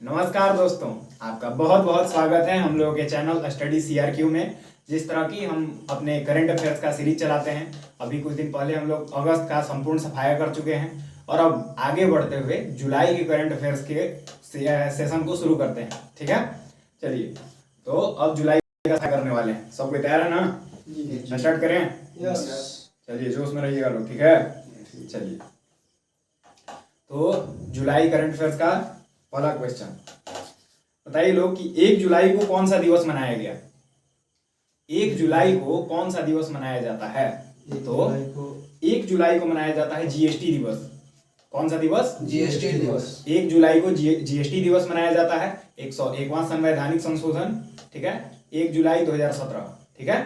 नमस्कार दोस्तों, आपका बहुत बहुत स्वागत है हम लोगों के चैनल स्टडी CRQ में। जिस तरह की हम अपने करंट अफेयर्स का सीरीज चलाते हैं, अभी कुछ दिन पहले हम लोग अगस्त का संपूर्ण सफाया कर चुके हैं और अब आगे बढ़ते हुए जुलाई के करंट अफेयर्स के सेशन को शुरू करते हैं। ठीक है, चलिए तो अब जुलाई का करने वाले हैं। सब कोई तैयार है ना? स्टार्ट करें? चलिए जोश में रहिएगा लोग। ठीक है, चलिए तो जुलाई करंट अफेयर्स का पहला क्वेश्चन बताइए लोग कि 1 जुलाई को कौन सा दिवस मनाया गया? 1 जुलाई को कौन सा दिवस मनाया जाता है? तो 1 जुलाई को मनाया जाता है जीएसटी दिवस। कौन सा दिवस? जीएसटी दिवस। 1 जुलाई को जीएसटी दिवस मनाया जाता है। 101वां संवैधानिक संशोधन, ठीक है, 1 जुलाई 2017। ठीक है,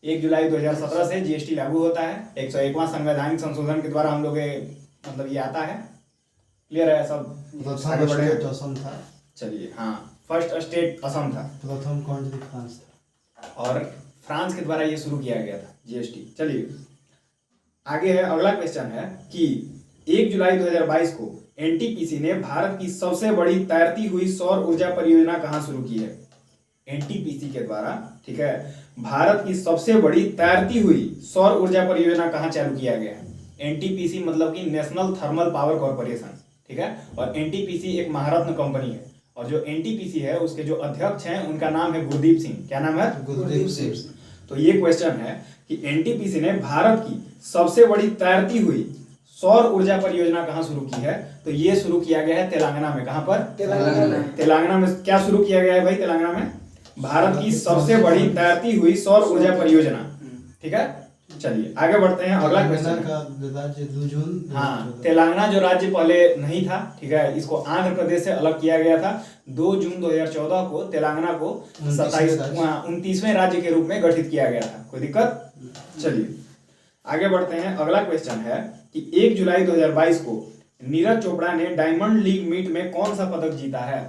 1 जुलाई 2017 से जीएसटी लागू होता है। 101वां संवैधानिक संशोधन के द्वारा हम लोग मतलब ये आता है। क्लियर है सब? आगे बढ़े। असम था। चलिए, हाँ, फर्स्ट स्टेट असम था। प्रथम कंट्री फ्रांस था और फ्रांस के द्वारा ये शुरू किया गया था जीएसटी। चलिए आगे है, अगला क्वेश्चन है कि 1 जुलाई 2022 को एनटीपीसी ने भारत की सबसे बड़ी तैरती हुई सौर ऊर्जा परियोजना कहाँ शुरू की है? एनटीपीसी के द्वारा, ठीक है, भारत की सबसे बड़ी तैरती हुई सौर ऊर्जा परियोजना कहाँ चालू किया गया है? एनटीपीसी मतलब कि नेशनल थर्मल पावर कॉर्पोरेशन। ठीक है, और एनटीपीसी एक महारत्न कंपनी है और जो एनटीपीसी है उसके जो अध्यक्ष हैं उनका नाम है गुरदीप सिंह। क्या नाम है? गुरदीप सिंह। तो ये क्वेश्चन है कि एनटीपीसी ने भारत की सबसे बड़ी तैरती हुई सौर ऊर्जा परियोजना कहाँ शुरू की है? तो ये शुरू किया गया है तेलंगाना में। कहाँ पर? तेलंगाना में। क्या शुरू किया गया है भाई तेलंगाना में? भारत की सबसे बड़ी तैरती हुई सौर ऊर्जा परियोजना। ठीक है, चलिए आगे बढ़ते हैं। अगला क्वेश्चन का राज्य 2 जून। हाँ, तेलंगाना जो राज्य पहले नहीं था, ठीक है, इसको आंध्र प्रदेश से अलग किया गया था। 2 जून 2014 को तेलंगाना को 29वें राज्य के रूप में गठित किया गया था। कोई दिक्कत? चलिए आगे बढ़ते हैं। अगला क्वेश्चन है कि 1 जुलाई 2022 को नीरज चोपड़ा ने डायमंड लीग मीट में कौन सा पदक जीता है?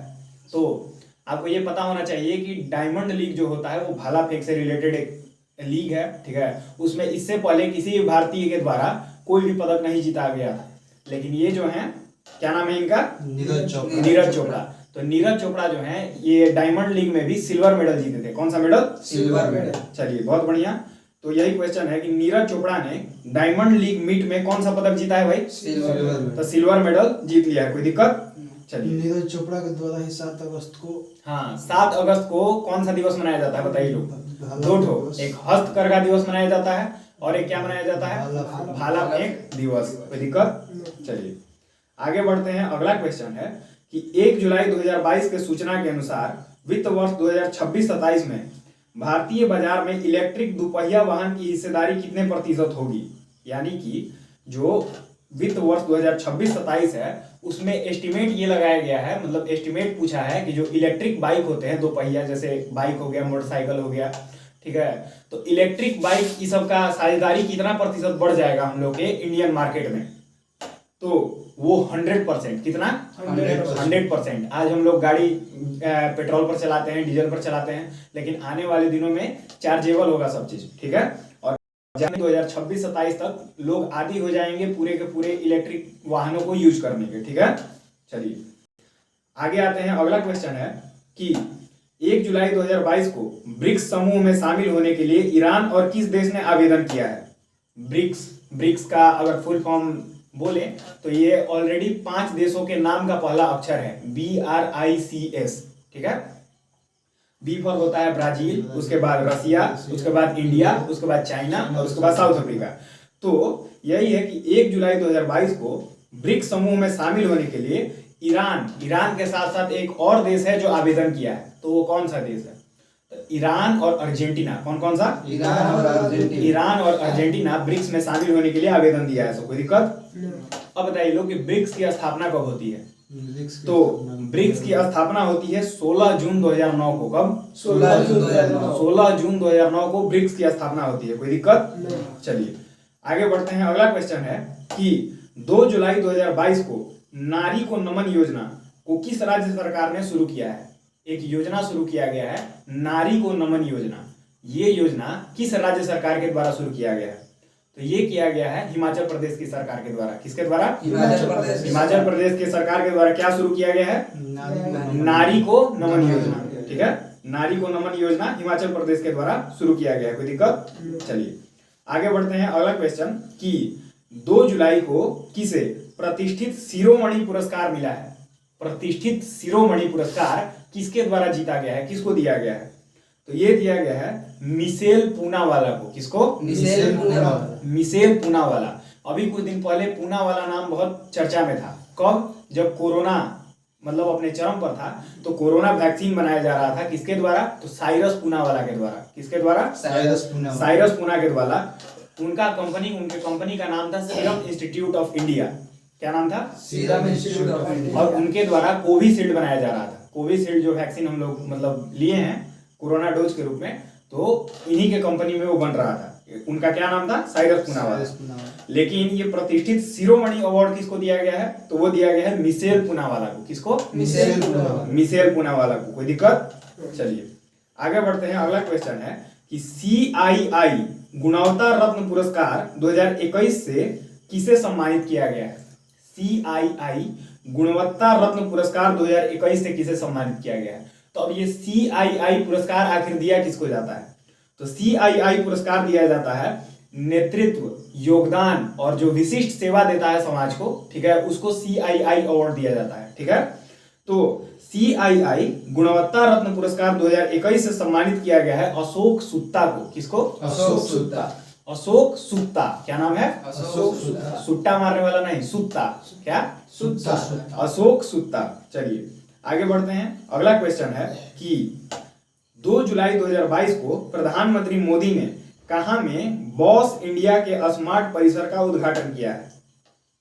तो आपको ये पता होना चाहिए कि डायमंड लीग जो होता है वो भाला फेंक से रिलेटेड एक लीग है। ठीक है, उसमें इससे पहले किसी भी भारतीय के द्वारा कोई भी पदक नहीं जीता गया था। लेकिन ये जो है, क्या नाम है इनका? नीरज चोपड़ा। तो नीरज चोपड़ा जो है ये डायमंड लीग में भी सिल्वर मेडल जीते थे। कौन सा मेडल? Silver medal. चलिए बहुत बढ़िया। तो यही क्वेश्चन है कि नीरज चोपड़ा ने डायमंड लीग मीट में कौन सा पदक जीता है भाई? सिल्वर। तो सिल्वर मेडल जीत लिया है। कोई दिक्कत? चलिए, नीरज चोपड़ा के द्वारा ही 7 अगस्त को, हाँ, 7 अगस्त को कौन सा दिवस मनाया जाता है बताइए लोग? 2 ठो, एक हस्तकरघा दिवस मनाया जाता है और एक क्या मनाया जाता है? भाला फेंक दिवस। कोई दिक्कत? चलिए आगे बढ़ते हैं। अगला क्वेश्चन है कि 1 जुलाई 2022 के सूचना के अनुसार वित्त वर्ष 2026-27 में भारतीय बाजार में इलेक्ट्रिक दुपहिया वाहन की हिस्सेदारी कितने प्रतिशत होगी? यानी कि जो वित्त वर्ष 2026-27 है उसमें एस्टिमेट ये लगाया गया है, मतलब एस्टिमेट पूछा है कि जो इलेक्ट्रिक बाइक होते हैं, दो पहिया जैसे बाइक हो गया, मोटरसाइकिल हो गया, ठीक है, तो इलेक्ट्रिक बाइक इस सब का साझेदारी कितना प्रतिशत बढ़ जाएगा हम लोग के इंडियन मार्केट में? तो वो 100%। कितना? 100%। आज हम लोग गाड़ी पेट्रोल पर चलाते हैं, डीजल पर चलाते हैं, लेकिन आने वाले दिनों में चार्जेबल होगा सब चीज। ठीक है, और 2026-27 तक लोग आदी हो जाएंगे पूरे के पूरे इलेक्ट्रिक वाहनों को यूज करने के। ठीक है, चलिए आगे आते हैं। अगला क्वेश्चन है कि 1 जुलाई 2022 को ब्रिक्स समूह में शामिल होने के लिए ईरान और किस देश ने आवेदन किया है? ब्रिक्स का अगर फुल फॉर्म बोले तो ये ऑलरेडी 5 देशों के नाम का पहला अक्षर है, BRICS। ठीक है, बी फॉर होता है ब्राजील, उसके बाद रसिया, उसके बाद इंडिया, उसके बाद चाइना और उसके बाद साउथ अफ्रीका। तो यही है कि 1 जुलाई 2022 को ब्रिक्स समूह में शामिल होने के लिए ईरान के साथ साथ एक और देश है जो आवेदन किया है। तो वो कौन सा देश है? तो ईरान और अर्जेंटीना। कौन सा? ईरान और अर्जेंटीना ब्रिक्स में शामिल होने के लिए आवेदन दिया है। कोई दिक्कत? अब बताइए लोग कि ब्रिक्स की स्थापना कब होती है? तो ब्रिक्स की स्थापना होती है 16 जून 2009 को। कब? 16 जून 2009 को ब्रिक्स की स्थापना होती है। कोई दिक्कत? चलिए आगे बढ़ते हैं। अगला क्वेश्चन है कि 2 जुलाई 2022 को नारी को नमन योजना को किस राज्य सरकार ने शुरू किया है? एक योजना शुरू किया गया है, नारी को नमन योजना। ये योजना किस राज्य सरकार के द्वारा शुरू किया गया है? तो ये किया गया है हिमाचल प्रदेश की सरकार के द्वारा। किसके द्वारा? हिमाचल प्रदेश की सरकार के द्वारा क्या शुरू किया गया है? नारी को नमन योजना। ठीक है, नारी को नमन योजना हिमाचल प्रदेश के द्वारा शुरू किया गया है। कोई दिक्कत? चलिए आगे बढ़ते हैं। अगला क्वेश्चन कि 2 जुलाई को किसे प्रतिष्ठित शिरोमणि पुरस्कार मिला है? प्रतिष्ठित शिरोमणि पुरस्कार किसके द्वारा जीता गया है, किसको दिया गया है? तो ये दिया गया है मिशेल पूनावाला को। किसको? मिशेल पूनावाला। अभी कुछ दिन पहले पूनावाला नाम बहुत चर्चा में था। कब? जब कोरोना मतलब अपने चरम पर था, तो कोरोना वैक्सीन बनाया जा रहा था। किसके द्वारा? तो साइरस पूनावाला के द्वारा। किसके द्वारा? साइरस पूना के द्वारा। उनका कंपनी, उनके कंपनी का नाम था सीरम इंस्टीट्यूट ऑफ इंडिया। क्या नाम था? Serum institute of India. और उनके द्वारा कोविशील्ड बनाया जा रहा था। कोविशील्ड जो वैक्सीन हम लोग मतलब लिए हैं कोरोना डोज के रूप में, तो इन्हीं के कंपनी में वो बन रहा था। उनका क्या नाम था? साइरस पूनावाला। लेकिन ये प्रतिष्ठित शिरोमणि अवार्ड किसको दिया गया है? तो वो दिया गया है मिशेल पूनावाला को। किसको? मिशेल पूनावाला को। कोई दिक्कत? चलिए आगे बढ़ते हैं। अगला क्वेश्चन है कि CII गुणवत्ता रत्न पुरस्कार 2021 से किसे सम्मानित किया गया है? CII गुणवत्ता रत्न पुरस्कार 2021 से किसे सम्मानित किया गया है? तो अब ये CII पुरस्कार आखिर दिया किसको जाता है? तो CII पुरस्कार दिया जाता है नेतृत्व, योगदान और जो विशिष्ट सेवा देता है समाज को, ठीक है, उसको CII अवार्ड दिया जाता है। ठीक है, तो CII गुणवत्ता रत्न पुरस्कार 2021 से सम्मानित किया गया है अशोक सुत्ता को। किसको? अशोक सुत्ता। क्या नाम है? अशोक सुत्ता। सुट्टा मारने वाला नहीं, सुत्ता। क्या? सुत्ता। अशोक सुत्ता। चलिए आगे बढ़ते हैं। अगला क्वेश्चन है कि 2 जुलाई 2022 को प्रधानमंत्री मोदी ने कहां में बॉस इंडिया के स्मार्ट परिसर का उद्घाटन किया है?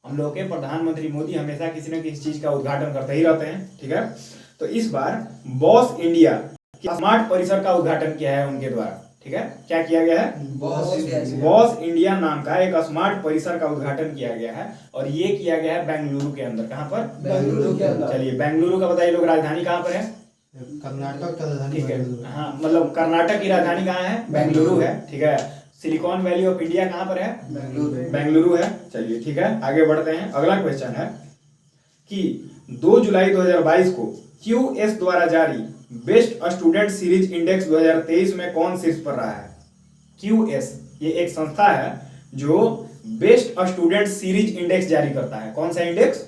हम लोग के प्रधानमंत्री मोदी हमेशा किसी न किसी चीज का उद्घाटन करते ही रहते हैं। ठीक है, तो इस बार बॉस इंडिया के स्मार्ट परिसर का उद्घाटन किया है उनके द्वारा। ठीक है, क्या किया गया है? बॉस इंडिया नाम का एक स्मार्ट परिसर का उद्घाटन किया गया है और ये किया गया है बेंगलुरु के अंदर। कहां पर? बेंगलुरु के अंदर। चलिए बेंगलुरु का बताइए लोग, राजधानी कहां पर है? कर्नाटक का राजधानी ठीक है, हाँ मतलब कर्नाटक की राजधानी कहाँ है? बेंगलुरु है। ठीक है, सिलिकॉन वैली ऑफ इंडिया कहाँ पर है? बेंगलुरु है। चलिए ठीक है, आगे बढ़ते हैं। अगला क्वेश्चन है कि 2 जुलाई 2022 को QS द्वारा जारी बेस्ट स्टूडेंट सीरीज इंडेक्स 2023 में कौन शीर्ष पर रहा है? QS ये एक संस्था है जो बेस्ट स्टूडेंट सीरीज इंडेक्स जारी करता है। कौन सा index?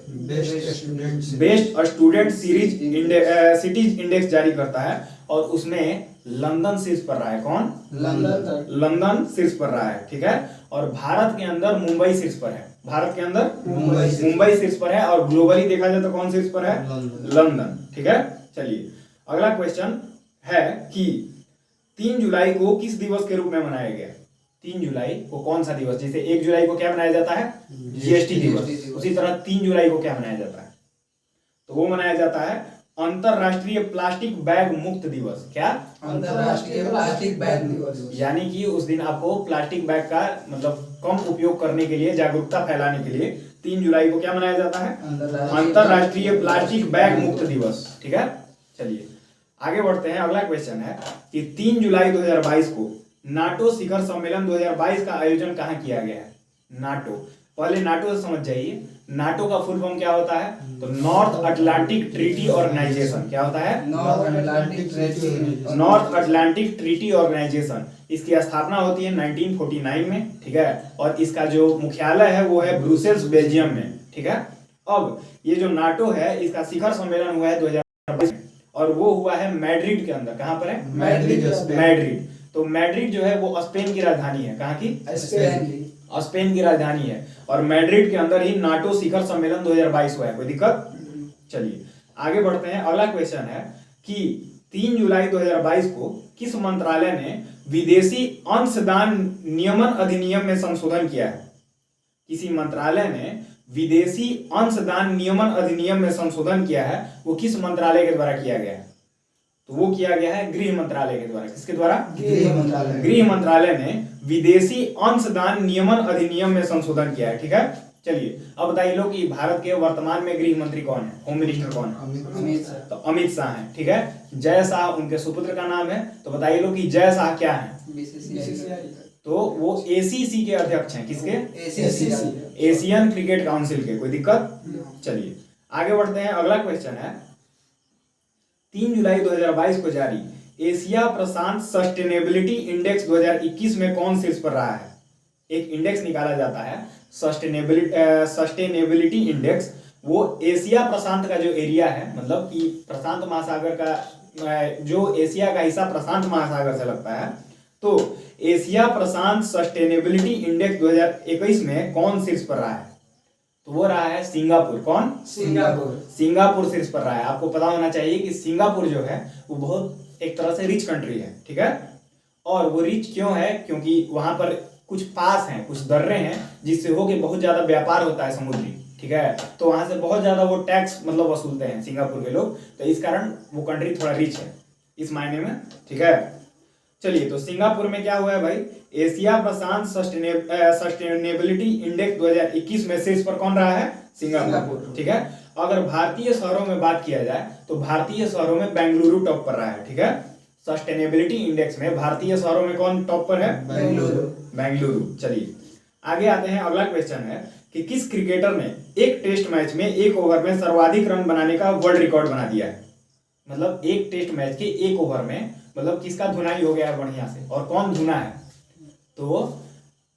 Best student cities index जारी करता है और उसमें लंदन शीर्ष पर रहा है। कौन? लंदन शीर्ष पर रहा है। ठीक है, और भारत के अंदर मुंबई शीर्ष पर है। भारत के अंदर मुंबई शीर्ष पर है और ग्लोबली देखा जाए तो कौन शीर्ष पर है? लंदन। ठीक है, चलिए अगला क्वेश्चन है कि 3 जुलाई को किस दिवस के रूप में मनाया गया? 3 जुलाई को कौन सा दिवस? जैसे 1 जुलाई को क्या मनाया जाता है? GST दिवस। उसी तरह 3 जुलाई को क्या मनाया जाता है? तो वो मनाया जाता है अंतरराष्ट्रीय प्लास्टिक बैग मुक्त दिवस। क्या? अंतरराष्ट्रीय प्लास्टिक बैग दिवस। यानी कि उस दिन आपको प्लास्टिक बैग का मतलब कम उपयोग करने के लिए, जागरूकता फैलाने के लिए 3 जुलाई को क्या मनाया जाता है? अंतरराष्ट्रीय प्लास्टिक बैग मुक्त दिवस। ठीक है, चलिए आगे बढ़ते हैं। अगला क्वेश्चन है कि 3 जुलाई 2022 को नाटो शिखर सम्मेलन 2022 का आयोजन कहाँ किया गया है? नाटो, पहले नाटो से समझ जाइए। नाटो का फुल फॉर्म क्या होता है? तो नॉर्थ अटलांटिक ट्रीटी ऑर्गेनाइजेशन। क्या होता है? North Atlantic Treaty Organisation. इसकी स्थापना होती है 1949 में। ठीक है, और इसका जो मुख्यालय है वो है ब्रुसेल्स, बेल्जियम में। ठीक है, अब ये जो नाटो है इसका शिखर सम्मेलन हुआ है 2022 में और वो हुआ है मैड्रिड के अंदर। कहां पर है? मैड्रिड। तो मैड्रिड जो है वो स्पेन की राजधानी है। कहाँ की? स्पेन की राजधानी है और मैड्रिड के अंदर ही नाटो शिखर सम्मेलन 2022 हुआ है। कोई दिक्कत? चलिए आगे बढ़ते हैं। अगला क्वेश्चन है कि 3 जुलाई 2022 को किस मंत्रालय ने विदेशी अंशदान नियमन अधिनियम में संशोधन किया है? किसी मंत्रालय ने विदेशी अंशदान नियमन अधिनियम में संशोधन किया है, वो किस मंत्रालय के द्वारा किया गया है? तो वो किया गया है गृह मंत्रालय के द्वारा। किसके द्वारा? गृह मंत्रालय ने विदेशी अंशदान नियमन अधिनियम में संशोधन किया है। ठीक है, चलिए अब बताइए लोग कि भारत के वर्तमान में गृह मंत्री कौन है? होम मिनिस्टर कौन है? तो अमित शाह है। ठीक है, जय शाह उनके सुपुत्र का नाम है। तो बताइए लोग कि जय शाह क्या है? तो वो एसीसी के अध्यक्ष हैं। किसके? ACC एशियन क्रिकेट काउंसिल के। कोई दिक्कत? चलिए आगे बढ़ते हैं। अगला क्वेश्चन है 3 जुलाई 2022 को जारी एशिया प्रशांत सस्टेनेबिलिटी इंडेक्स 2021 में कौन शीर्ष पर रहा है? एक इंडेक्स निकाला जाता है सस्टेनेबिलिटी इंडेक्स। वो एशिया प्रशांत का जो एरिया है, मतलब कि प्रशांत महासागर का जो एशिया का हिस्सा प्रशांत महासागर से लगता है, तो एशिया प्रशांत सस्टेनेबिलिटी इंडेक्स 2021 में कौन शीर्ष पर रहा है? तो वो रहा है सिंगापुर। कौन? सिंगापुर शीर्ष पर रहा है। आपको पता होना चाहिए कि सिंगापुर जो है वो बहुत एक तरह से रिच कंट्री है, ठीक है। और वो रिच क्यों है? क्योंकि वहां पर कुछ पास हैं, कुछ दर्रे हैं, जिससे होके बहुत ज्यादा व्यापार होता है समुद्री, ठीक है। तो वहां से बहुत ज्यादा वो टैक्स मतलब वसूलते हैं सिंगापुर के लोग, तो इस कारण वो कंट्री थोड़ा रिच है इस मायने में, ठीक है। चलिए, तो सिंगापुर में क्या हुआ है भाई? एशिया प्रशांत सस्टेनेबिलिटी इंडेक्स 2021 में शीर्ष पर कौन रहा है? सिंगापुर, ठीक है। अगर भारतीय शहरों में बात किया जाए तो भारतीय शहरों में बेंगलुरु टॉप पर रहा है, ठीक है। सस्टेनेबिलिटी इंडेक्स में भारतीय शहरों में कौन टॉप पर है? बेंगलुरु। चलिए आगे आते हैं। अगला क्वेश्चन है कि किस क्रिकेटर ने एक टेस्ट मैच में 1 ओवर में सर्वाधिक रन बनाने का वर्ल्ड रिकॉर्ड बना दिया है? मतलब एक टेस्ट मैच के 1 ओवर में मतलब किसका धुनाई हो गया है बढ़िया से, और कौन धुना है? तो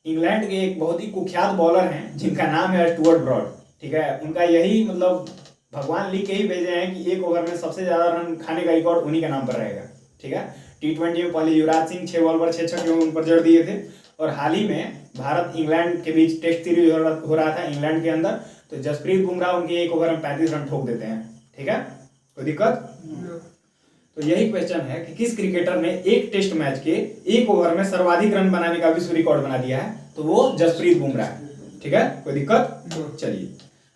इंग्लैंड के एक बहुत ही कुख्यात बॉलर हैं जिनका नाम है स्टुअर्ट ब्रॉड, ठीक है। उनका यही मतलब भगवान लिख के ही भेजे हैं कि 1 ओवर में सबसे ज्यादा रन खाने का रिकॉर्ड उन्हीं के नाम पर रहेगा, ठीक है। T20 में पहले युवराज सिंह 6 बॉल पर 6 छक्के उन पर जड़ दिए थे, और हाल ही में भारत इंग्लैंड के बीच टेस्ट सीरीज हो रहा था इंग्लैंड के अंदर, तो जसप्रीत बुमराह उनके 1 ओवर में 35 रन ठोक देते हैं, ठीक है। कोई दिक्कत? तो यही क्वेश्चन है कि किस क्रिकेटर ने एक टेस्ट मैच के 1 ओवर में सर्वाधिक रन बनाने का विश्व रिकॉर्ड बना दिया है? तो वो जसप्रीत बुमराह, ठीक है। कोई दिक्कत? चलिए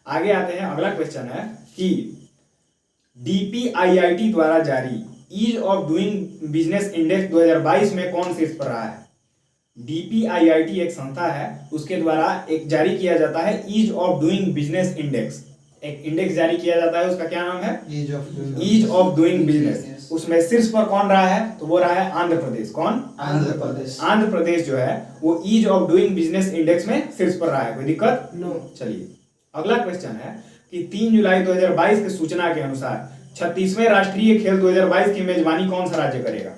आगे आते हैं। अगला क्वेश्चन है कि DPIIT द्वारा जारी ease of doing business index 2022 में कौन शीर्ष पर रहा है? DPIIT एक संस्था है, उसके द्वारा एक जारी किया जाता है ease of doing business index. एक इंडेक्स जारी किया जाता है, उसका क्या नाम है? Ease of doing business. उसमें शीर्ष पर कौन रहा है? तो वो रहा है आंध्र प्रदेश। कौन? आंध्र प्रदेश जो है वो ease of doing business index में शीर्ष पर रहा है। कोई दिक्कत? चलिए अगला क्वेश्चन है कि 3 जुलाई 2022 की सूचना के अनुसार 36वें राष्ट्रीय खेल 2022 की मेजबानी कौन सा राज्य करेगा?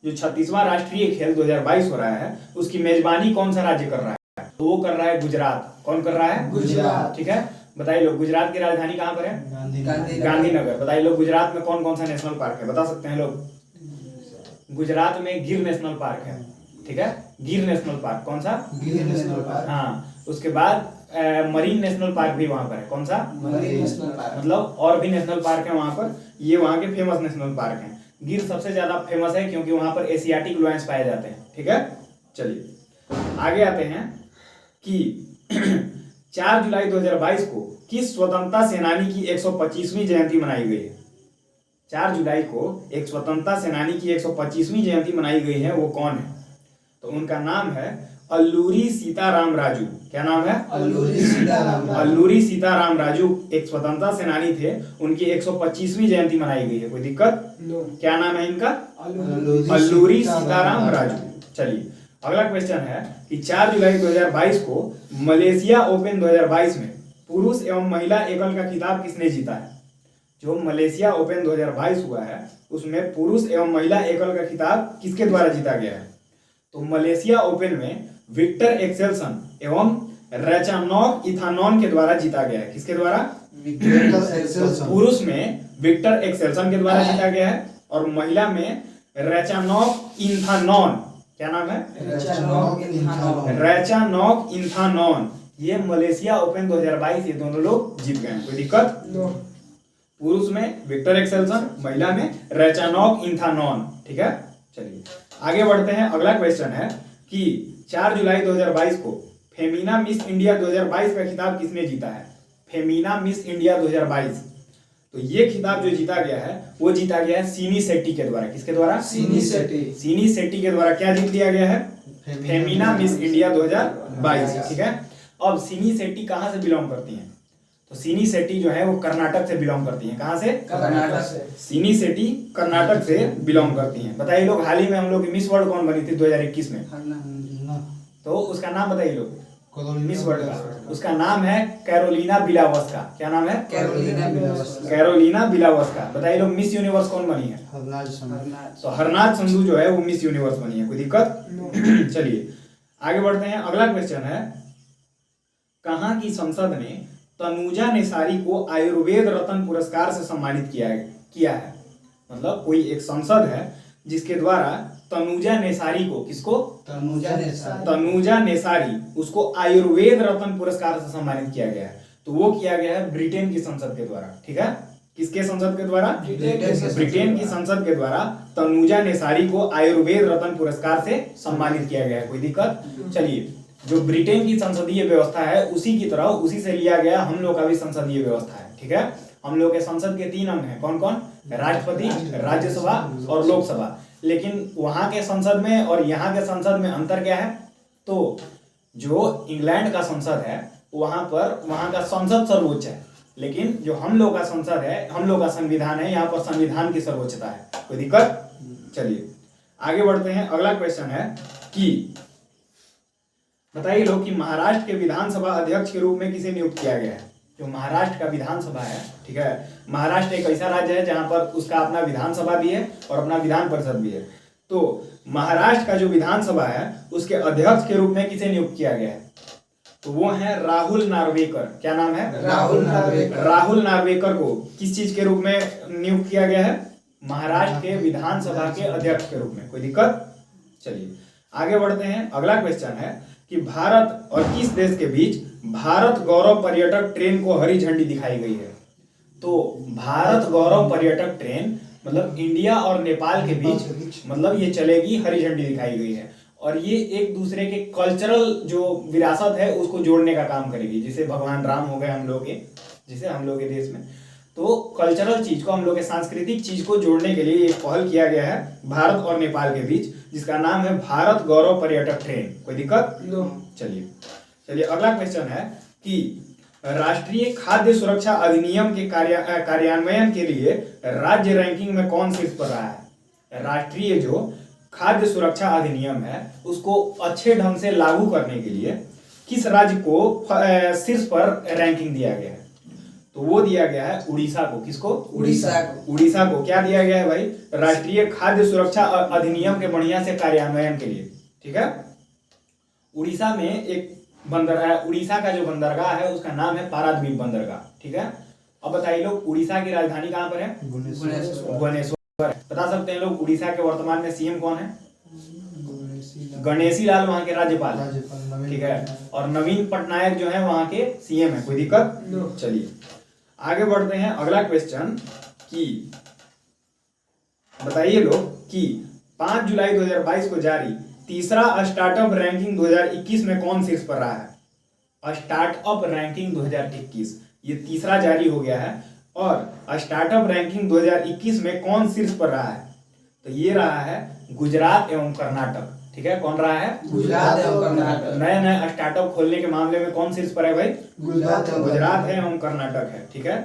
जो 36वां राष्ट्रीय खेल 2022 हो रहा है उसकी मेजबानी कौन सा राज्य कर रहा है? तो वो कर रहा है गुजरात। कौन कर रहा है? गुजरात, ठीक है। बताइए लोग, गुजरात की राजधानी कहाँ पर है? गांधीनगर। बताइए लोग, गुजरात में कौन कौन सा नेशनल पार्क है? बता सकते हैं लोग? गुजरात में गिर नेशनल पार्क है, ठीक है। गिर नेशनल पार्क। कौन सा? गिर नेशनल पार्क। हाँ, उसके बाद मरीन नेशनल पार्क भी वहां पर है। कौन सा? Marine national park. मतलब और भी नेशनल पार्क है वहां पर, ये वहां के फेमस नेशनल पार्क हैं। गिर सबसे ज्यादा फेमस है क्योंकि वहां पर एशियाटिक लायंस पाए जाते हैं, ठीक है। चलिए आगे आते हैं कि 4 जुलाई 2022 को किस स्वतंत्रता सेनानी की 125वीं जयंती मनाई गई है? 4 जुलाई को एक स्वतंत्रता सेनानी की 125वीं जयंती मनाई गई है, वो कौन है? तो उनका नाम है अल्लूरी सीताराम राजू। क्या नाम है? अल्लूरी सीताराम राजू एक स्वतंत्रता सेनानी थे, उनकी 125वीं जयंती मनाई गई है। कोई दिक्कत? क्या नाम है इनका? अल्लूरी सीताराम राजू। चलिए अगला क्वेश्चन है कि 4 जुलाई 2022 को मलेशिया ओपन 2022 में पुरुष एवं महिला एकल का खिताब किसने जीता है? जो मलेशिया ओपन 2022 हुआ है उसमें पुरुष एवं महिला एकल का खिताब किसके द्वारा जीता गया है? तो मलेशिया ओपन में विक्टर एक्सेल्सन एवं रेचानॉक इथानॉन के द्वारा जीता गया है। किसके द्वारा? पुरुष में विक्टर एक्सेल्सन के द्वारा जीता गया है, और महिला में रेचानॉक इथानॉन। क्या नाम है? रेचानॉक इथानॉन। ये मलेशिया ओपन 2022 ये दोनों लोग जीत गए। कोई दिक्कत? पुरुष में विक्टर एक्सेल्सन, महिला में रेचानॉक इथानॉन, ठीक है। चलिए आगे बढ़ते हैं। अगला क्वेश्चन है कि 4 जुलाई 2022 को फेमिना मिस इंडिया 2022 का खिताब किसने जीता है? फेमिना मिस इंडिया 2022, तो ये खिताब जो जीता गया है वो जीता गया है सीनी शेट्टी के द्वारा। किसके द्वारा? सीनी शेट्टी के द्वारा क्या जीत लिया गया है? फेमिना मिस इंडिया 2022, ठीक है। अब सीनी शेट्टी कहाँ से बिलोंग करती हैं? तो सीनी शेट्टी जो है वो कर्नाटक से बिलोंग करती हैं। कहाँ से? कर्नाटक से। सीनी शेट्टी कर्नाटक से बिलोंग करती हैं। बताइए लोग, हाल ही में हम लोग की मिस वर्ल्ड कौन बनी थी 2021 में? ना तो उसका नाम बताइए लोग, कोलोनी मिस वर्ल्ड का। उसका नाम है कैरोलिना बिलावस्का। क्या नाम है? Carolina Bielawska. Carolina Bielawska. बताइए लोग, मिस यूनिवर्स कौन बनी है? हरनाज संधू। तो हरनाज संधू जो है वो मिस यूनिवर्स बनी है। कोई दिक्कत? चलिए आगे बढ़ते हैं। अगला क्वेश्चन है, कहाँ की संसद ने तनुजा नेसारी को आयुर्वेद रत्न पुरस्कार से सम्मानित किया है? मतलब कोई एक संसद है जिसके द्वारा तनुजा नेसारी को, किसको? तनुजा नेसारी, उसको आयुर्वेद रत्न पुरस्कार से सम्मानित किया गया है। तो वो किया गया है ब्रिटेन की संसद के द्वारा। ठीक है, किसके संसद के द्वारा? ब्रिटेन की संसद के द्वारा तनुजा नेसारी को आयुर्वेद रत्न पुरस्कार से सम्मानित किया गया है। कोई दिक्कत? चलिए, जो ब्रिटेन की संसदीय व्यवस्था है उसी की तरह, उसी से लिया गया हम लोग का भी संसदीय व्यवस्था है। ठीक है, हम लोग के संसद के 3 अंग हैं। कौन कौन? राष्ट्रपति, राज्यसभा और लोकसभा। लेकिन वहां के संसद में और यहाँ के संसद में अंतर क्या है? तो जो इंग्लैंड का संसद है वहां का संसद सर्वोच्च है, लेकिन जो हम लोग का संसद है, हम लोग का संविधान है, यहाँ पर संविधान की सर्वोच्चता है। कोई दिक्कत? चलिए आगे बढ़ते हैं। अगला क्वेश्चन है कि बताइए लोग कि महाराष्ट्र के विधानसभा अध्यक्ष के रूप में किसे नियुक्त किया गया है? जो महाराष्ट्र का विधानसभा है, ठीक है, महाराष्ट्र एक ऐसा राज्य है जहां पर उसका अपना विधानसभा भी है और अपना विधान परिषद भी है। तो महाराष्ट्र का जो विधानसभा है उसके अध्यक्ष के रूप में किसे नियुक्त किया गया है? तो वो है राहुल नार्वेकर। क्या नाम है? राहुल नार्वेकर को किस चीज के रूप में नियुक्त किया गया है? महाराष्ट्र के विधानसभा के अध्यक्ष के रूप में। कोई दिक्कत? चलिए आगे बढ़ते हैं। अगला क्वेश्चन है कि भारत और किस देश के बीच भारत गौरव पर्यटक ट्रेन को हरी झंडी दिखाई गई है? तो भारत गौरव पर्यटक ट्रेन मतलब इंडिया और नेपाल के बीच मतलब ये चलेगी, हरी झंडी दिखाई गई है। और ये एक दूसरे के कल्चरल जो विरासत है उसको जोड़ने का काम करेगी। जैसे भगवान राम हो गए हम लोग के, जैसे हम लोग के देश में, तो कल्चरल चीज को, हम लोग के सांस्कृतिक चीज को जोड़ने के लिए एक पहल किया गया है भारत और नेपाल के बीच, जिसका नाम है भारत गौरव पर्यटक ट्रेन। कोई दिक्कत? चलिए अगला क्वेश्चन है कि राष्ट्रीय खाद्य सुरक्षा अधिनियम के कार्यान्वयन के लिए राज्य रैंकिंग में कौन शीर्ष पर रहा है? राष्ट्रीय जो खाद्य सुरक्षा अधिनियम है उसको अच्छे ढंग से लागू करने के लिए किस राज्य को शीर्ष पर रैंकिंग दिया गया है? तो वो दिया गया है उड़ीसा को। किसको? उड़ीसा को क्या दिया गया है भाई? राष्ट्रीय खाद्य सुरक्षा अधिनियम के बढ़िया से कार्यान्वयन के लिए। ठीक है, उड़ीसा में एक उड़ीसा का जो बंदरगाह है उसका नाम है पारादीप बंदरगाह। ठीक है, अब बताइए लोग, उड़ीसा की राजधानी कहाँ पर है? भुवनेश्वर। बता सकते हैं लोग उड़ीसा के वर्तमान में सीएम कौन है? गणेशी लाल वहाँ के राज्यपाल है। ठीक है, और नवीन पटनायक जो है वहाँ के सीएम है। कोई दिक्कत? चलिए आगे बढ़ते हैं। अगला क्वेश्चन कि बताइए लोग कि 5 जुलाई 2022 को जारी तीसरा स्टार्टअप रैंकिंग 2021 में कौन शीर्ष पर रहा है? स्टार्टअप रैंकिंग 2021 ये तीसरा जारी हो गया है, और स्टार्टअप रैंकिंग 2021 में कौन शीर्ष पर रहा है? तो ये रहा है गुजरात एवं कर्नाटक। ठीक है, कौन रहा है? गुजरात एवं कर्नाटक। नए नए स्टार्टअप खोलने के मामले में कौन शीर्ष पर है भाई? गुजरात है एवं कर्नाटक है। ठीक है,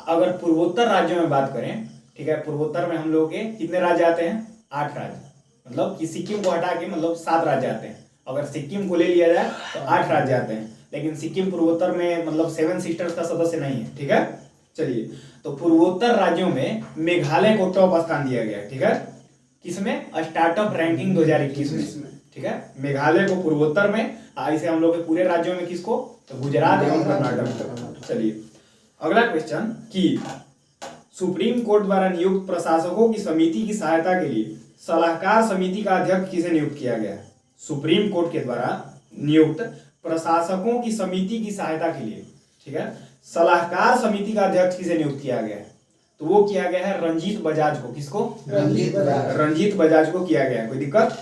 अगर पूर्वोत्तर राज्यों में बात करें, ठीक है, पूर्वोत्तर में हम लोग के कितने राज्य आते हैं? 8 राज्य। मतलब कि सिक्किम को हटा के मतलब 7 राज्य आते हैं। अगर सिक्किम को ले लिया जाए तो 8 राज्य आते हैं, लेकिन सिक्किम पूर्वोत्तर में मतलब 7 सिस्टर्स का सदस्य नहीं है। ठीक है, चलिए तो पूर्वोत्तर राज्यों में मेघालय को टॉप स्थान दिया गया है। ठीक है, किसमें? स्टार्टअप रैंकिंग 2021 में। ठीक है, मेघालय को पूर्वोत्तर में, ऐसे हम लोग के पूरे राज्यों में किसको? तो गुजरात एवं कर्नाटक। चलिए अगला क्वेश्चन कि सुप्रीम कोर्ट द्वारा नियुक्त प्रशासकों की समिति की सहायता के लिए सलाहकार समिति का अध्यक्ष किसे नियुक्त किया गया है? सुप्रीम कोर्ट के द्वारा नियुक्त प्रशासकों की समिति की सहायता के लिए, ठीक है, सलाहकार समिति का अध्यक्ष किसे नियुक्त किया गया है? तो वो किया गया है रंजीत बजाज को। किसको? रंजीत बजाज को किया गया है। कोई दिक्कत?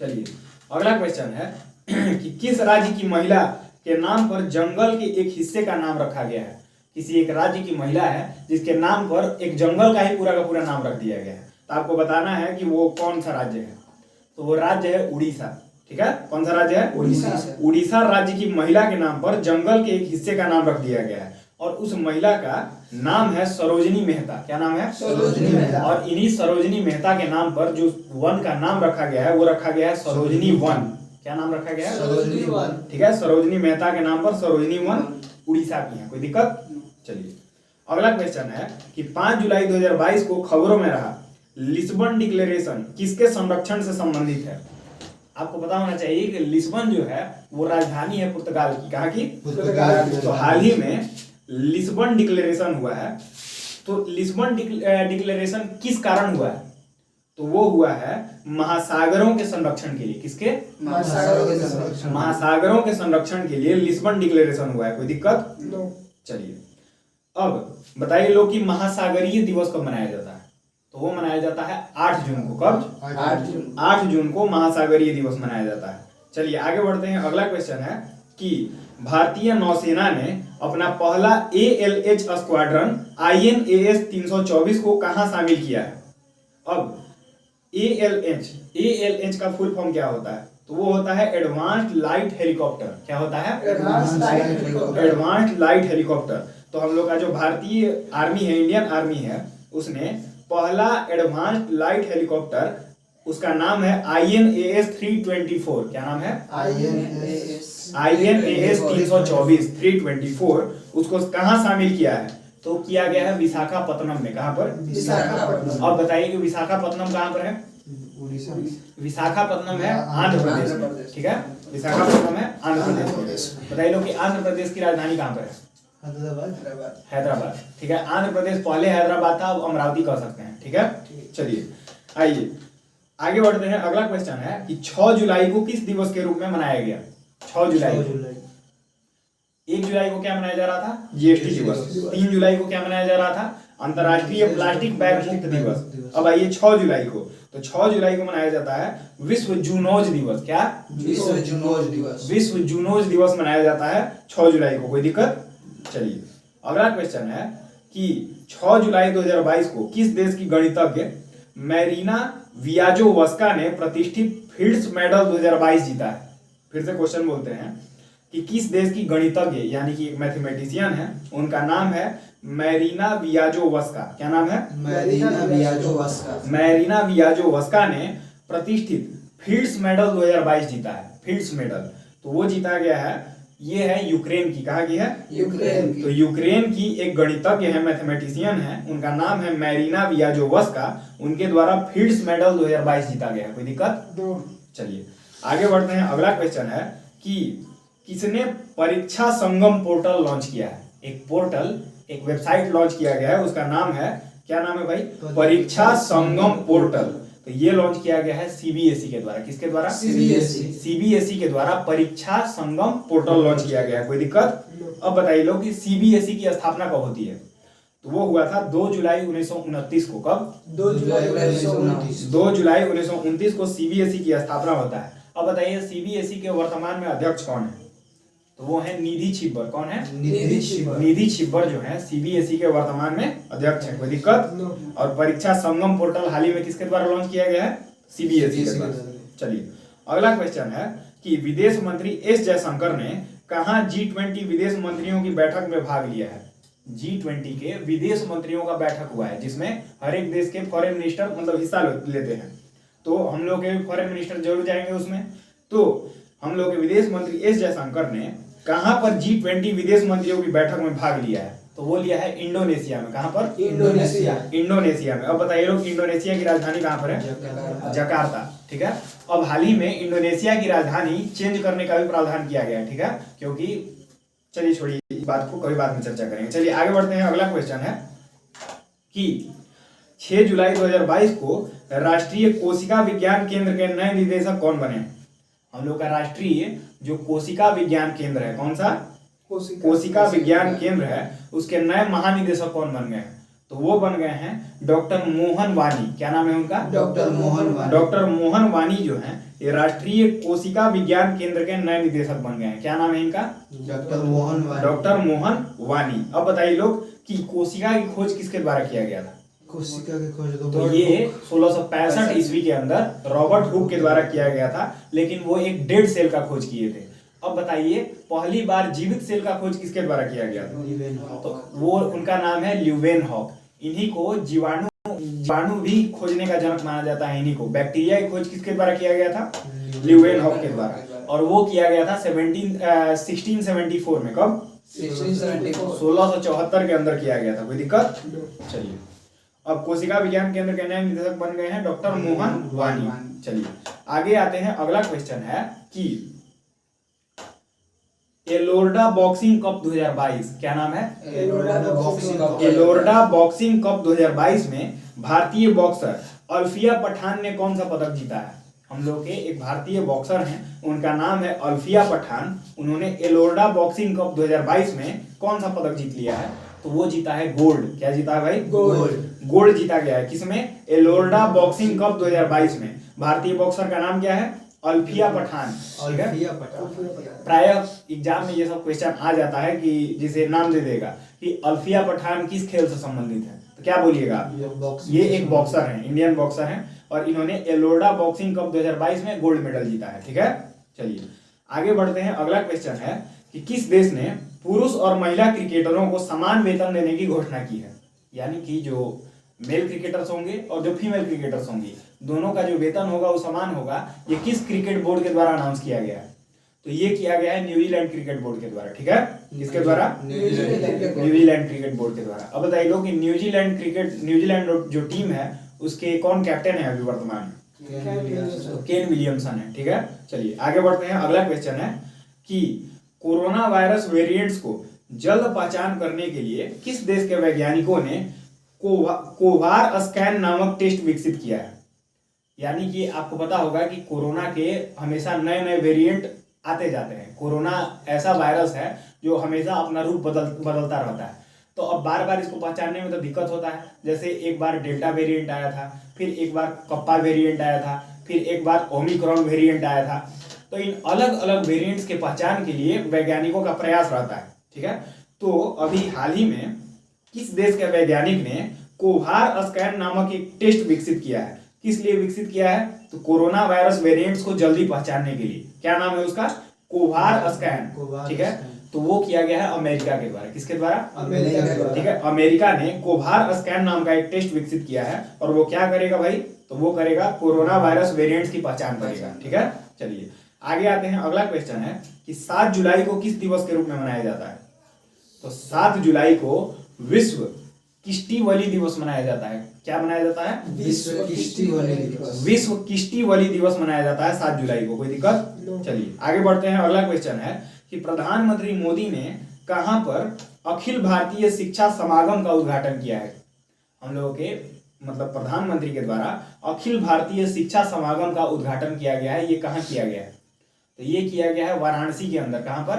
चलिए अगला क्वेश्चन है कि किस राज्य की महिला के नाम पर जंगल के एक हिस्से का नाम रखा गया है? किसी एक राज्य की महिला है जिसके नाम पर एक जंगल का ही पूरा का पूरा नाम रख दिया गया है। तो आपको बताना है कि वो कौन सा राज्य है। तो वो राज्य है उड़ीसा। ठीक है, कौन सा राज्य है? उड़ीसा। उड़ीसा राज्य की महिला के नाम पर जंगल के एक हिस्से का नाम रख दिया गया है, और उस महिला का नाम है सरोजनी मेहता। क्या नाम है? सरोजनी मेहता। और इन्हीं सरोजनी मेहता के नाम पर जो वन का नाम रखा गया है वो रखा गया है सरोजनी वन। क्या नाम रखा गया है? सरोजनी वन। ठीक है, सरोजनी मेहता के नाम पर सरोजनी वन उड़ीसा की है। कोई दिक्कत? चलिए अगला क्वेश्चन है कि 5 जुलाई 2022 को खबरों में रहा लिस्बन डिक्लेरेशन किसके संरक्षण से संबंधित है? आपको पता होना चाहिए कि लिस्बन जो है वो राजधानी है पुर्तगाल की। कहाँ की? पुर्तगाल की। तो हाल ही में लिस्बन डिक्लेरेशन हुआ है। तो लिस्बन डिक्लेरेशन किस कारण हुआ है? तो वो हुआ है महासागरों के संरक्षण के लिए। किसके? महासागरों के संरक्षण। महासागरों के संरक्षण के लिए लिस्बन डिक्लेरेशन हुआ है। कोई दिक्कत? चलिए अब बताइए लोग कि महासागरीय दिवस कब मनाया जाता है? तो वो मनाया जाता है 8 जून को। कब? 8 जून को महासागरीय दिवस मनाया जाता है। चलिए आगे बढ़ते हैं। अगला क्वेश्चन है कि भारतीय नौसेना ने अपना पहला ALH स्क्वाड्रन INAS 324 को कहां शामिल किया है? अब ALH का फुल फॉर्म क्या होता है? तो वो होता है एडवांस्ड लाइट हेलीकॉप्टर। क्या होता है? Advanced light helicopter. तो हम लोग का जो भारतीय आर्मी है, इंडियन आर्मी है, उसने पहला एडवांस्ड लाइट हेलीकॉप्टर, उसका नाम है INAS 324। क्या नाम है? INAS 324 उसको कहां शामिल किया है? तो किया गया है विशाखापत्तनम में। कहां पर? विशाखापत्तनम। अब बताइए कि विशाखापत्तनम कहां पर है? उड़ीसा। विशाखापत्तनम है आंध्र प्रदेश। ठीक है, विशाखापत्तनम है आंध्र प्रदेश। बताइए लोग कि आंध्र प्रदेश की राजधानी कहां पर है? हैदराबाद। ठीक है, आंध्र प्रदेश पहले हैदराबाद था, अब अमरावती कह सकते हैं। ठीक है, चलिए आइए आगे बढ़ते हैं। अगला क्वेश्चन है कि 6 जुलाई को किस दिवस के रूप में मनाया गया? 6 जुलाई। 1 जुलाई को क्या मनाया जा रहा था? GST दिवस। 3 जुलाई को क्या मनाया जा रहा था? अंतर्राष्ट्रीय प्लास्टिक बैग मुक्त दिवस। अब आइए 6 जुलाई को, तो 6 जुलाई को मनाया जाता है विश्व जूनोज दिवस। क्या? विश्व जूनोज दिवस। विश्व जूनोज दिवस मनाया जाता है 6 जुलाई को। कोई दिक्कत? चलिए अगला क्वेश्चन है कि 6 जुलाई 2022 को किस देश की गणितज्ञ मैरीना वियाजोवस्का ने प्रतिष्ठित फिल्ड्स मेडल 2022 जीता है? फिर से क्वेश्चन बोलते हैं कि किस देश की गणितज्ञ यानी कि एक मैथमेटिशियन है, उनका नाम है मैरीना वियाजोवस्का। क्या नाम है? मैरीना वियाजोवस्का। मैरीना वियाजोवस्का ने प्रतिष्ठित फिल्ड्स मेडल 2022 जीता है। फिल्ड्स मेडल तो वो जीता गया है, ये है यूक्रेन की। कहाँ की है? यूक्रेन की। तो यूक्रेन की एक गणितज्ञ है, मैथमेटिशियन है, उनका नाम है मैरीना वियाजोवस्का। उनके द्वारा फिल्ड्स मेडल 2022 जीता गया। कोई दिक्कत? चलिए आगे बढ़ते हैं। अगला क्वेश्चन है कि किसने परीक्षा संगम पोर्टल लॉन्च किया है? एक पोर्टल, एक वेबसाइट लॉन्च किया गया है, उसका नाम है, क्या नाम है भाई? परीक्षा संगम पोर्टल। तो ये लॉन्च किया गया है CBSE के द्वारा। किसके द्वारा? CBSE के द्वारा परीक्षा संगम पोर्टल लॉन्च किया गया है। कोई दिक्कत? अब बताइए लोग कि CBSE की स्थापना कब होती है? तो वो हुआ था 2 जुलाई 1929 को। कब? 2 जुलाई 1929। 2 जुलाई 1929 को CBSE की स्थापना होता है। अब बताइए CBSE के वर्तमान में अध्यक्ष कौन है? तो वो है निधि छिब्बर। कौन है? निधि छिब्बर जो है CBSE के वर्तमान में अध्यक्ष है। कोई दिक्कत? और परीक्षा संगम पोर्टल हाल ही में किसके द्वारा लॉन्च किया गया है? CBSE के द्वारा। चलिए अगला क्वेश्चन है कि विदेश मंत्री S जयशंकर ने कहां G20 विदेश मंत्रियों की बैठक में भाग लिया है? G20 के विदेश मंत्रियों का बैठक हुआ है जिसमें हर एक देश के फॉरेन मिनिस्टर मतलब हिस्सा लेते हैं। तो हम लोग के फॉरेन मिनिस्टर जरूर जाएंगे उसमें। तो हम लोग के विदेश मंत्री S जयशंकर ने कहां पर G20 विदेश मंत्रियों की बैठक में भाग लिया है? तो वो लिया है इंडोनेशिया में। कहां पर? इंडोनेशिया में। अब बताइए लोग इंडोनेशिया की राजधानी कहां पर है? जकार्ता। ठीक है, अब हाल ही में इंडोनेशिया की राजधानी चेंज करने का भी प्रावधान किया गया है। ठीक है, क्योंकि चलिए छोड़िए इस बात को, कभी बाद में चर्चा करेंगे। चलिए आगे बढ़ते हैं। अगला क्वेश्चन है कि 6 जुलाई 2022 को राष्ट्रीय कोशिका विज्ञान केंद्र के नए निदेशक कौन बने? हम लोग का राष्ट्रीय जो कोशिका विज्ञान केंद्र है, कौन सा? कोशिका विज्ञान केंद्र है, उसके नए महानिदेशक कौन बन गए हैं? तो वो बन गए हैं डॉक्टर मोहन वानी। क्या नाम है उनका? डॉक्टर मोहन वानी। डॉक्टर मोहन वानी जो है ये राष्ट्रीय कोशिका विज्ञान केंद्र के नए निदेशक बन गए हैं। क्या नाम है इनका? डॉक्टर मोहन वानी। डॉक्टर मोहन वानी। अब बताइए लोग कि कोशिका की खोज किसके द्वारा किया गया था? कोशिका की खोज तो ये 1665 ईस्वी के अंदर रॉबर्ट हुक के द्वारा किया गया था, लेकिन वो एक डेड सेल का खोज किए थे। अब बताइए पहली बार जीवित सेल का खोज किसके द्वारा किया गया था? तो वो उनका नाम है ल्यूवेनहॉक। इन्हीं को जीवाणु भी खोजने का जनक माना जाता है। इन्हीं को बैक्टीरिया की खोज किसके द्वारा किया गया था? ल्यूवेनहॉक के द्वारा। और वो किया गया था 1674 में। कब? 1674 के अंदर किया गया था। कोई दिक्कत? चलिए, अब कोशिका विज्ञान केंद्र के नए निदेशक बन गए हैं डॉक्टर मोहन वानी। चलिए आगे आते हैं। अगला क्वेश्चन है कि एलोर्डा बॉक्सिंग कप 2022, क्या नाम है? एलोर्डा बॉक्सिंग कप 2022 में भारतीय बॉक्सर अल्फिया पठान ने कौन सा पदक जीता है? हम लोग के एक भारतीय बॉक्सर हैं, उनका नाम है अल्फिया पठान। उन्होंने एलोर्डा बॉक्सिंग कप 2022 में कौन सा पदक जीत लिया है? तो वो जीता है गोल्ड। क्या जीता है भाई? गोल्ड जीता गया है। किसमें? एलोर्डा बॉक्सिंग कप 2022 में। भारतीय बॉक्सर का नाम क्या है? अल्फिया पठान। प्रायः एग्जाम में ये सब क्वेश्चन आ जाता है कि जिसे नाम दे देगा कि अल्फिया पठान किस खेल से संबंधित है, तो क्या बोलिएगा? ये एक बॉक्सर हैं, इंडियन बॉक्सर हैं, और इन्होंने एलोर्डा बॉक्सिंग कप 2022 में गोल्ड मेडल जीता है। ठीक है, चलिए आगे बढ़ते हैं। अगला क्वेश्चन है कि किस देश ने पुरुष और महिला क्रिकेटरों को समान वेतन देने की घोषणा की है? यानी कि जो मेल क्रिकेटर्स होंगे और जो फीमेल क्रिकेटर्स होंगी, दोनों का जो वेतन होगा वो समान होगा। ये किस क्रिकेट बोर्ड के द्वारा अनाउंस किया गया है? तो ये किया गया है न्यूजीलैंड क्रिकेट बोर्ड के द्वारा। ठीक है, किसके द्वारा? न्यूजीलैंड क्रिकेट बोर्ड के द्वारा। अब बताइए लोग कि न्यूजीलैंड जो टीम है उसके कौन कैप्टन है अभी वर्तमान? तो केन विलियमसन है। ठीक है, चलिए आगे बढ़ते हैं। अगला क्वेश्चन है कि कोरोना वायरस वेरिएंट्स को जल्द पहचान करने के लिए किस देश के वैज्ञानिकों ने कोवार स्कैन नामक टेस्ट विकसित किया है? यानी कि आपको पता होगा कि कोरोना के हमेशा नए नए वेरिएंट आते जाते हैं। कोरोना ऐसा वायरस है जो हमेशा अपना रूप बदलता रहता है, तो अब बार बार इसको पहचानने में तो दिक्कत होता है। जैसे एक बार डेल्टा वेरिएंट आया था, फिर एक बार कप्पा वेरिएंट आया था, फिर एक बार ओमिक्रॉन वेरिएंट आया था। तो इन अलग अलग वेरिएंट्स के पहचान के लिए वैज्ञानिकों का प्रयास रहता है। ठीक है, तो अभी हाल ही में किस देश के वैज्ञानिक ने कोवार स्कैन नामक एक टेस्ट विकसित किया है? किस लिए विकसित किया है? तो कोरोना वायरस वेरिएंट्स को जल्दी पहचानने के लिए। क्या नाम है उसका? कोवार स्कैन। ठीक है, तो वो किया गया है अमेरिका के द्वारा। किसके द्वारा? ठीक है, अमेरिका ने कोवार स्कैन नाम का एक टेस्ट विकसित किया है, और वो क्या करेगा भाई? तो वो करेगा कोरोना वायरस वेरिएंट्स की पहचान करेगा। ठीक है, चलिए आगे आते हैं। अगला क्वेश्चन है कि 7 जुलाई को किस दिवस के रूप में मनाया जाता है? तो 7 जुलाई को विश्व किश्ती वली दिवस मनाया जाता है। क्या मनाया जाता है? विश्व किश्ती वली दिवस। विश्व किश्ती वली दिवस मनाया जाता है 7 जुलाई को। कोई दिक्कत? चलिए आगे बढ़ते हैं। अगला क्वेश्चन है कि प्रधानमंत्री मोदी ने कहां पर अखिल भारतीय शिक्षा समागम का उद्घाटन किया है? हम लोगों के मतलब प्रधानमंत्री के द्वारा अखिल भारतीय शिक्षा समागम का उद्घाटन किया गया है। ये कहाँ किया गया है? तो ये किया गया है वाराणसी के अंदर। कहां पर?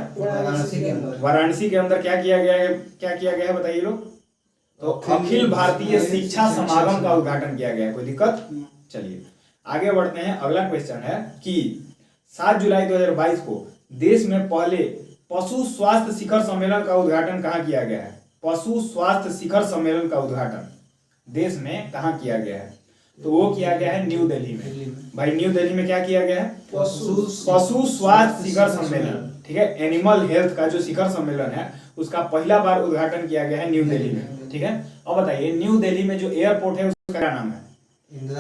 वाराणसी के अंदर। क्या किया गया है? क्या किया गया है बताइए लोग? तो अखिल भारतीय शिक्षा समागम का उद्घाटन किया गया है। कोई दिक्कत? चलिए आगे बढ़ते हैं। अगला क्वेश्चन है कि 7 जुलाई 2022 को देश में पहले पशु स्वास्थ्य शिखर सम्मेलन का उद्घाटन कहाँ किया गया है? पशु स्वास्थ्य शिखर सम्मेलन का उद्घाटन देश में कहाँ किया गया है? तो वो किया गया है न्यू दिल्ली में। भाई न्यू दिल्ली में क्या किया गया है? पशु स्वास्थ्य शिखर सम्मेलन। ठीक है, एनिमल हेल्थ का जो शिखर सम्मेलन है उसका पहला बार उद्घाटन किया गया है न्यू दिल्ली में। ठीक है, अब बताइए न्यू दिल्ली में जो एयरपोर्ट है उसका क्या नाम है?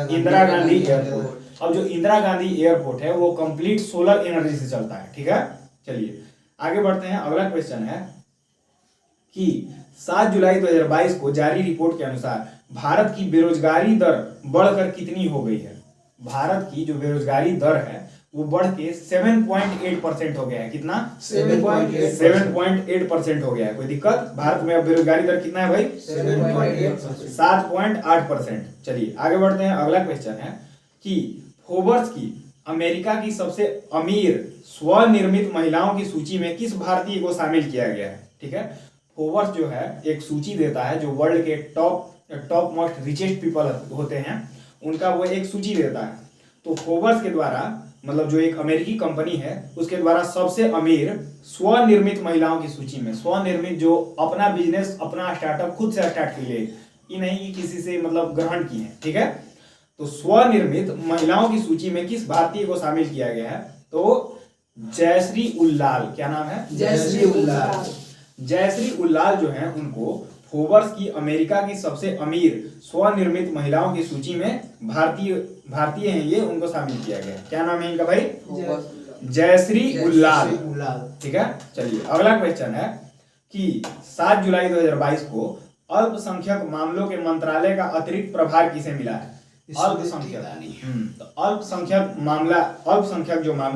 इंदिरा गांधी एयरपोर्ट। अब जो इंदिरा गांधी एयरपोर्ट है वो कंप्लीट सोलर एनर्जी से चलता है। ठीक है, चलिए आगे बढ़ते हैं। अगला क्वेश्चन है कि 7 जुलाई 2022 को जारी रिपोर्ट के अनुसार भारत की बेरोजगारी दर बढ़कर कितनी हो गई है? भारत की जो बेरोजगारी दर है वो बढ़ के 7.8% हो गया है। कितना? 7.8% हो गया है। कोई दिक्कत? भारत में अब बेरोजगारी दर कितना है भाई? 7.8%। चलिए आगे बढ़ते हैं। अगला क्वेश्चन है कि फोर्ब्स की अमेरिका की सबसे अमीर स्वनिर्मित महिलाओं की सूची में किस भारतीय को शामिल किया गया है? ठीक है, फोर्ब्स जो है एक सूची देता है जो वर्ल्ड के टॉप मोस्ट रिचेस्ट पीपल होते हैं, उनका वो एक सूची देता है। तो फोर्ब्स के द्वारा मतलब जो एक अमेरिकी कंपनी है उसके द्वारा सबसे अमीर स्वनिर्मित महिलाओं की सूची में, स्वनिर्मित जो अपना बिजनेस अपना स्टार्टअप खुद से स्टार्ट की ले, ये नहीं कि किसी से मतलब ग्रहण की है। ठीक है, तो स्वनिर्मित महिलाओं की सूची में किस भारतीय को शामिल किया गया है? तो जयश्री उल्लाल, क्या नाम है? जयश्री उल्लाल। जयश्री उल्लाल जो है उनको फोर्ब्स की अमेरिका की सबसे अमीर स्वनिर्मित महिलाओं की सूची में भारतीय हैं ये, उनको शामिल किया गया। क्या नाम है इनका भाई? जयश्री उल्लाल। ठीक है, चलिए अगला क्वेश्चन है कि 7 जुलाई 2022 को अल्पसंख्यक मामलों के मंत्रालय का अतिरिक्त प्रभार किसे मिला है? अल्पसंख्यक, तो अल्पसंख्यक जो मामले